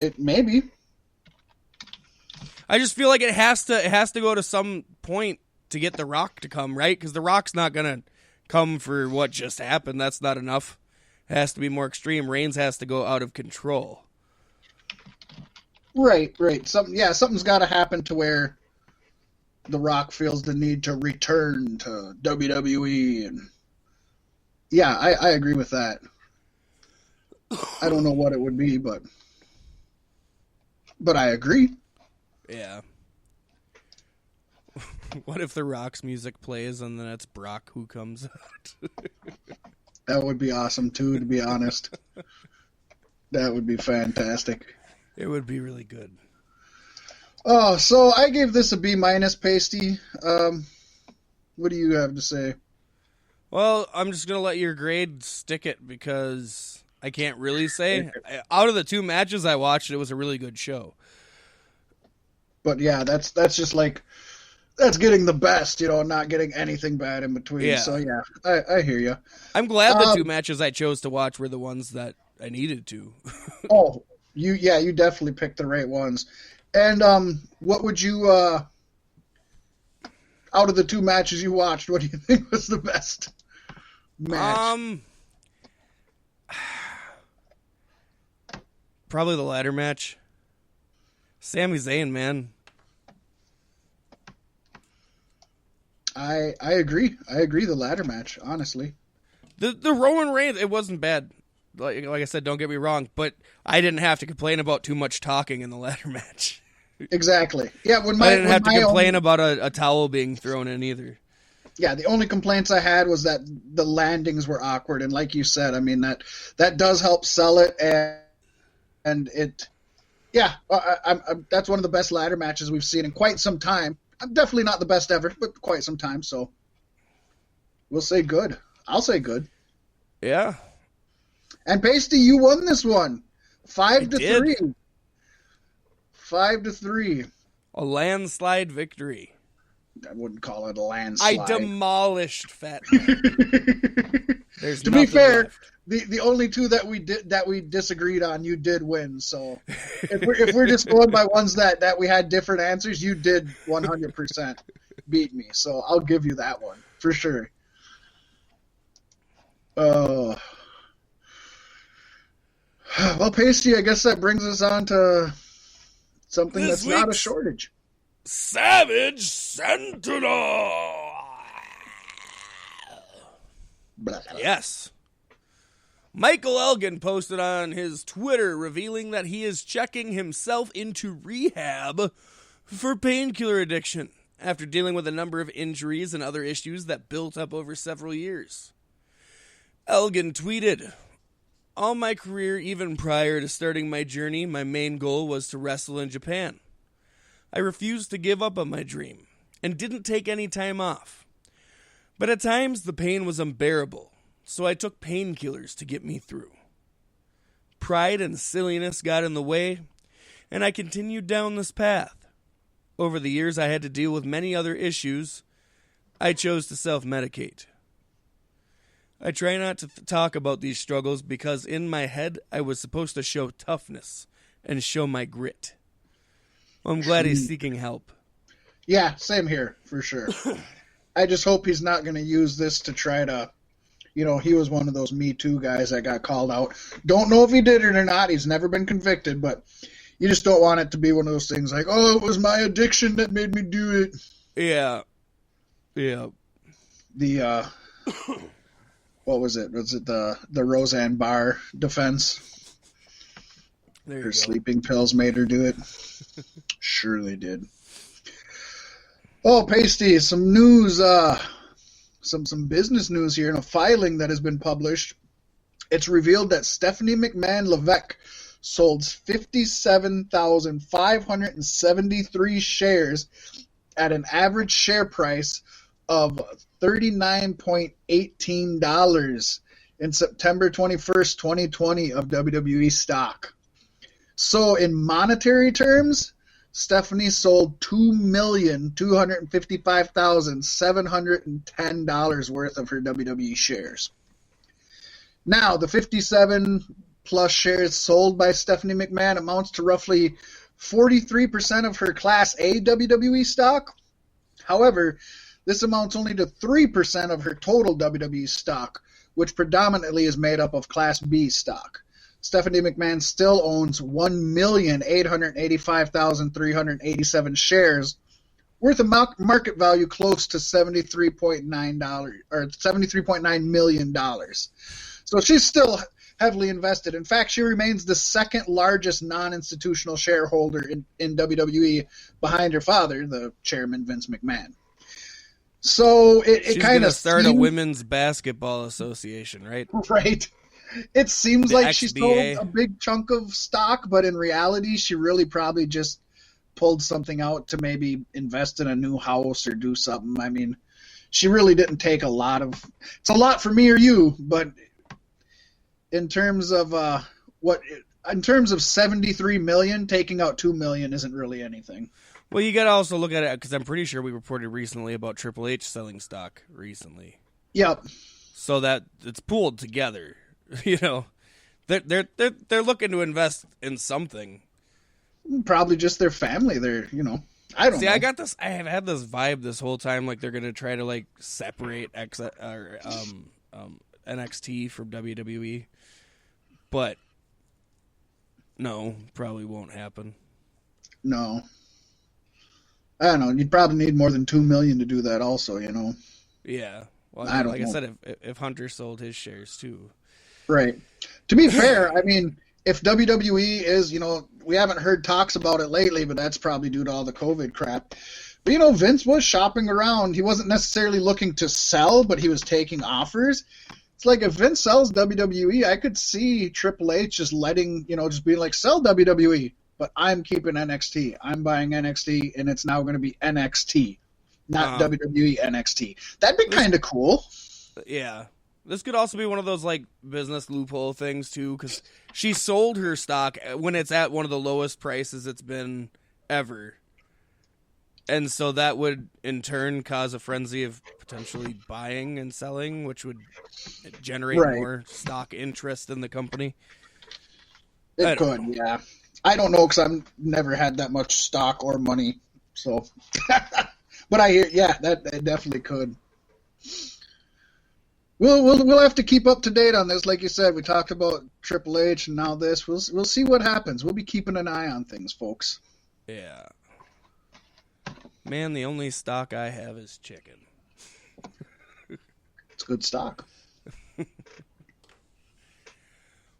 It maybe. I just feel like it has to go to some point to get The Rock to come, right? Because The Rock's not gonna come for what just happened. That's not enough. It has to be more extreme. Reigns has to go out of control. Right. Something's got to happen to where The Rock feels the need to return to WWE, and yeah, I agree with that. I don't know what it would be, but I agree. Yeah. What if The Rock's music plays and then it's Brock who comes out? That would be awesome too, to be honest. That would be fantastic. It would be really good. Oh, so I gave this a B-, Pasty. What do you have to say? Well, I'm just going to let your grade stick it because I can't really say. Out of the 2 matches I watched, it was a really good show. But yeah, that's just like, that's getting the best, not getting anything bad in between. Yeah. So yeah, I hear you. I'm glad the 2 matches I chose to watch were the ones that I needed to. Oh, you definitely picked the right ones. And what would you, out of the 2 matches you watched, what do you think was the best match? Probably the ladder match. Sami Zayn, man. I agree. I agree. The ladder match, honestly. The Roman Reigns, it wasn't bad. Like I said, don't get me wrong, but I didn't have to complain about too much talking in the ladder match. Exactly. Yeah, I didn't have to complain about a towel being thrown in either. Yeah, the only complaints I had was that the landings were awkward, and like you said, I mean that does help sell it, and it. Yeah, that's one of the best ladder matches we've seen in quite some time. I'm definitely not the best ever, but quite some time. So we'll say good. I'll say good. Yeah. And Pasty, you won this one, 5-3. 5-3. A landslide victory. I wouldn't call it a landslide. I demolished Fat Man. There's to be fair, left. the only 2 that we disagreed on, you did win. So if we're just going by ones that we had different answers, you did 100% beat me. So I'll give you that one for sure. Well, Pasty, I guess that brings us on to something that's not a shortage. Savage Sentinel. Yes. Michael Elgin posted on his Twitter revealing that he is checking himself into rehab for painkiller addiction after dealing with a number of injuries and other issues that built up over several years. Elgin tweeted, "All my career, even prior to starting my journey, my main goal was to wrestle in Japan. I refused to give up on my dream and didn't take any time off. But at times the pain was unbearable, so I took painkillers to get me through. Pride and silliness got in the way, and I continued down this path. Over the years I had to deal with many other issues. I chose to self-medicate. I try not to talk about these struggles because in my head I was supposed to show toughness and show my grit. I'm glad he's seeking help." Yeah, same here, for sure. I just hope he's not going to use this to try to, he was one of those Me Too guys that got called out. Don't know if he did it or not. He's never been convicted, but you just don't want it to be one of those things like, oh, it was my addiction that made me do it. Yeah. Yeah. The, what was it? Was it the Roseanne Barr defense? Her sleeping pills made her do it. Sure they did. Oh, Pasty, some news, some business news here in a filing that has been published. It's revealed that Stephanie McMahon Levesque sold 57,573 shares at an average share price of $39.18 in September 21st, 2020 of WWE stock. So in monetary terms, Stephanie sold $2,255,710 worth of her WWE shares. Now, the 57 plus shares sold by Stephanie McMahon amounts to roughly 43% of her Class A WWE stock. However, this amounts only to 3% of her total WWE stock, which predominantly is made up of Class B stock. Stephanie McMahon still owns 1,885,387 shares, worth a market value close to $73.9 million. So she's still heavily invested. In fact, she remains the second largest non-institutional shareholder in WWE behind her father, the chairman, Vince McMahon. So it kind of start a women's basketball association, right? Right. It seems like she sold XBA. a big chunk of stock, but in reality, she really probably just pulled something out to maybe invest in a new house or do something. I mean, she really didn't take a lot of. It's a lot for me or you, but in terms of in terms of 73 million, taking out 2 million isn't really anything. Well, you got to also look at it because I'm pretty sure we reported recently about Triple H selling stock recently. Yep. So that it's pooled together. You know, they're looking to invest in something. Probably just their family. I don't know. I have had this vibe this whole time, like they're gonna try to like separate NXT from WWE, but no, probably won't happen. No. I don't know. You'd probably need more than 2 million to do that also, Yeah. Well, I don't like know. I said, if Hunter sold his shares too. Right. To be fair, I mean, if WWE is, we haven't heard talks about it lately, but that's probably due to all the COVID crap. But, Vince was shopping around. He wasn't necessarily looking to sell, but he was taking offers. It's like if Vince sells WWE, I could see Triple H just letting, just being like, sell WWE, but I'm keeping NXT. I'm buying NXT, and it's now going to be NXT, not WWE NXT. That'd be kind of cool. Yeah. This could also be one of those like business loophole things too, because she sold her stock when it's at one of the lowest prices it's been ever, and so that would in turn cause a frenzy of potentially buying and selling, which would generate more stock interest in the company. It could, yeah. I don't know because I've never had that much stock or money, so. But I hear, yeah, that definitely could. We'll have to keep up to date on this. Like you said, we talked about Triple H and now this. We'll see what happens. We'll be keeping an eye on things, folks. Yeah. Man, the only stock I have is chicken. It's good stock.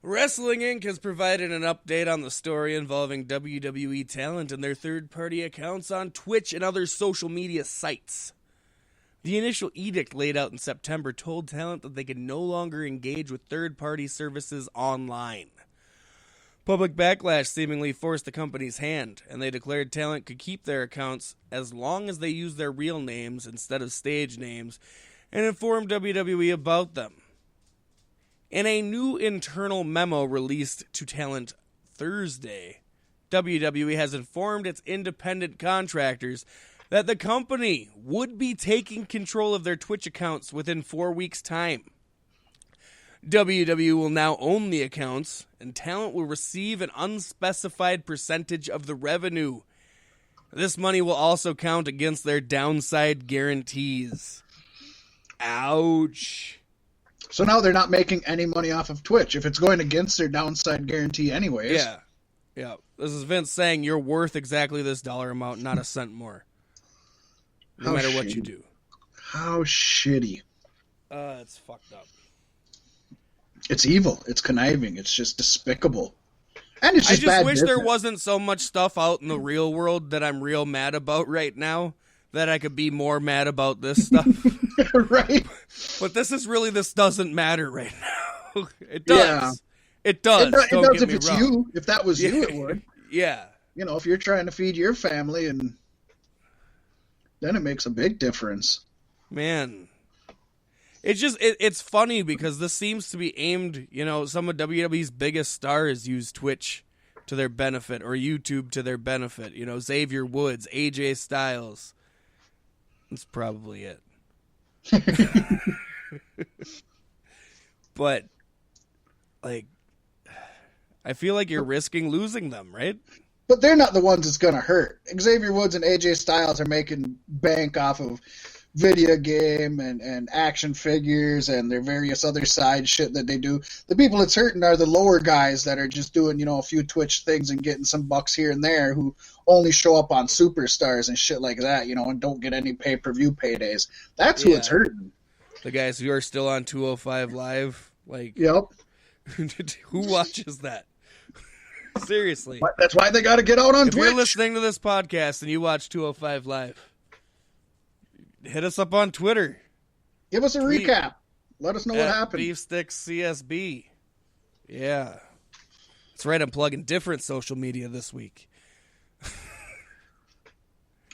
Wrestling Inc. has provided an update on the story involving WWE talent and their third-party accounts on Twitch and other social media sites. The initial edict laid out in September told talent that they could no longer engage with third-party services online. Public backlash seemingly forced the company's hand, and they declared talent could keep their accounts as long as they used their real names instead of stage names and informed WWE about them. In a new internal memo released to talent Thursday, WWE has informed its independent contractors that the company would be taking control of their Twitch accounts within 4 weeks' time. WWE will now own the accounts, and talent will receive an unspecified percentage of the revenue. This money will also count against their downside guarantees. Ouch. So now they're not making any money off of Twitch if it's going against their downside guarantee anyways. Yeah. This is Vince saying you're worth exactly this dollar amount, not a cent more. No matter what you do. How shitty. It's fucked up. It's evil. It's conniving. It's just despicable. And it's just I just bad wish business. there wasn't so much stuff out in the real world that I'm real mad about right now, that I could be more mad about this stuff. Right? But this doesn't matter right now. It does. Yeah. It does. It does Don't get if me it's wrong. you. If that was you, it would. Yeah. If you're trying to feed your family, and then it makes a big difference. Man. It's funny because this seems to be aimed, some of WWE's biggest stars use Twitch to their benefit or YouTube to their benefit. Xavier Woods, AJ Styles. That's probably it. But, like, I feel like you're risking losing them, right? But they're not the ones that's going to hurt. Xavier Woods and AJ Styles are making bank off of video game and action figures and their various other side shit that they do. The people that's hurting are the lower guys that are just doing, a few Twitch things and getting some bucks here and there, who only show up on Superstars and shit like that, and don't get any pay-per-view paydays. That's who it's hurting. The guys who are still on 205 Live, Yep. Who watches that? Seriously. That's why they got to get out on Twitch. If you're listening to this podcast and you watch 205 Live, hit us up on Twitter. Give us a recap. Let us know what happened. Beefsticks CSB. Yeah. That's right. I'm plugging different social media this week.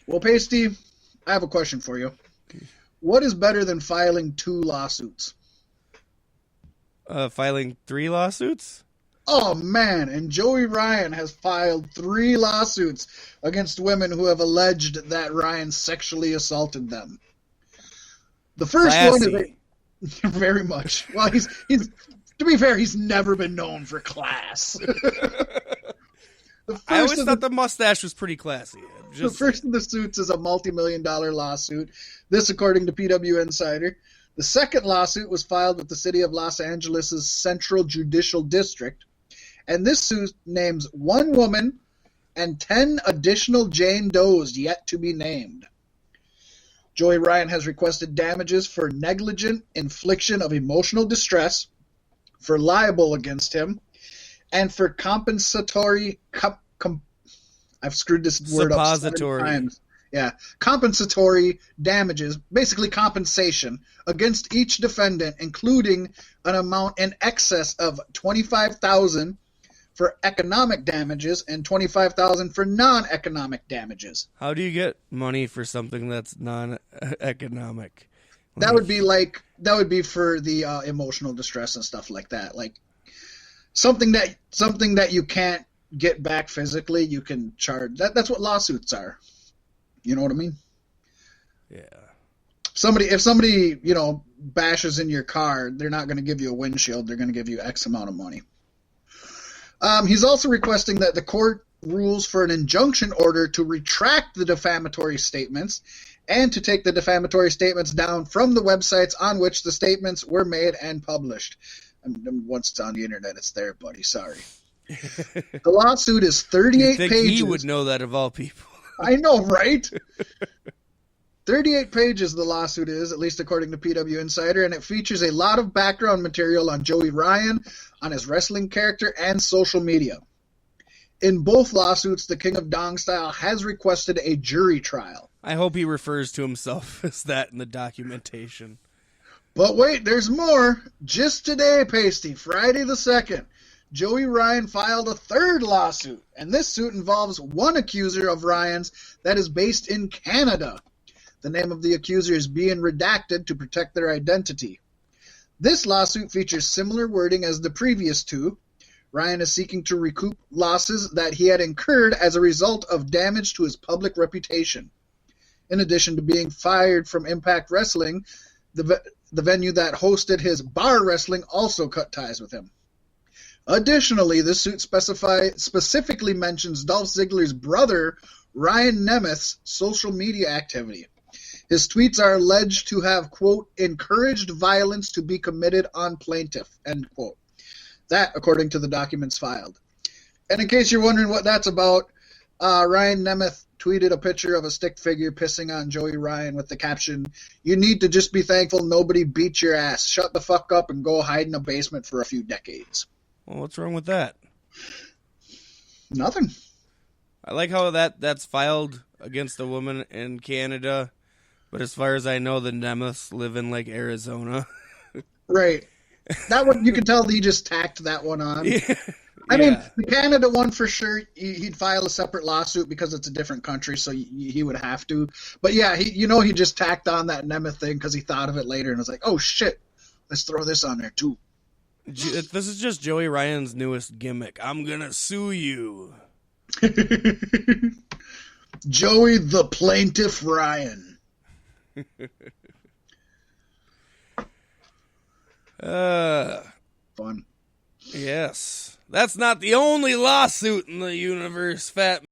Well, Pasty, I have a question for you. What is better than filing 2 lawsuits? Filing 3 lawsuits? Oh, man. And Joey Ryan has filed 3 lawsuits against women who have alleged that Ryan sexually assaulted them. The first Classy. one is very much. Well, he's to be fair, he's never been known for class. I always thought the mustache was pretty classy. The first of the suits is a multi-million-dollar lawsuit. This, according to PW Insider. The second lawsuit was filed with the city of Los Angeles' Central Judicial District. And this suit names 1 woman and 10 additional Jane Does yet to be named. Joey Ryan has requested damages for negligent infliction of emotional distress, for libel against him, and for compensatory... I've screwed this word up 7 times. Yeah, compensatory damages, basically compensation, against each defendant, including an amount in excess of $25,000 for economic damages and $25,000 for non-economic damages. How do you get money for something that's non-economic? That would be for the emotional distress and stuff like that. Like something that you can't get back physically, you can charge. That's what lawsuits are. You know what I mean? Yeah. If somebody, bashes in your car, they're not going to give you a windshield. They're going to give you X amount of money. He's also requesting that the court rules for an injunction order to retract the defamatory statements and to take the defamatory statements down from the websites on which the statements were made and published. Once it's on the internet, it's there, buddy. Sorry. The lawsuit is 38 pages. He would know that of all people. I know, right? 38 pages the lawsuit is, at least according to PW Insider, and it features a lot of background material on Joey Ryan, on his wrestling character, and social media. In both lawsuits, the King of Dong Style has requested a jury trial. I hope he refers to himself as that in the documentation. But wait, there's more. Just today, Pasty, Friday the 2nd, Joey Ryan filed a 3rd lawsuit, and this suit involves one accuser of Ryan's that is based in Canada. The name of the accuser is being redacted to protect their identity. This lawsuit features similar wording as the previous 2. Ryan is seeking to recoup losses that he had incurred as a result of damage to his public reputation. In addition to being fired from Impact Wrestling, the venue that hosted his bar wrestling also cut ties with him. Additionally, this suit specifically mentions Dolph Ziggler's brother, Ryan Nemeth's social media activity. His tweets are alleged to have, quote, encouraged violence to be committed on plaintiff, end quote. That, according to the documents filed. And in case you're wondering what that's about, Ryan Nemeth tweeted a picture of a stick figure pissing on Joey Ryan with the caption, "You need to just be thankful nobody beat your ass. Shut the fuck up and go hide in a basement for a few decades." Well, what's wrong with that? Nothing. I like how that's filed against a woman in Canada, but as far as I know, the Nemeths live in, Arizona. Right. That one, you can tell he just tacked that one on. Yeah. I mean, the Canada one for sure, he'd file a separate lawsuit because it's a different country, so he would have to. But yeah, he just tacked on that Nemeth thing because he thought of it later and was like, oh shit, let's throw this on there too. This is just Joey Ryan's newest gimmick. I'm gonna sue you. Joey the Plaintiff Ryan. Fun. Yes. That's not the only lawsuit in the universe, Fat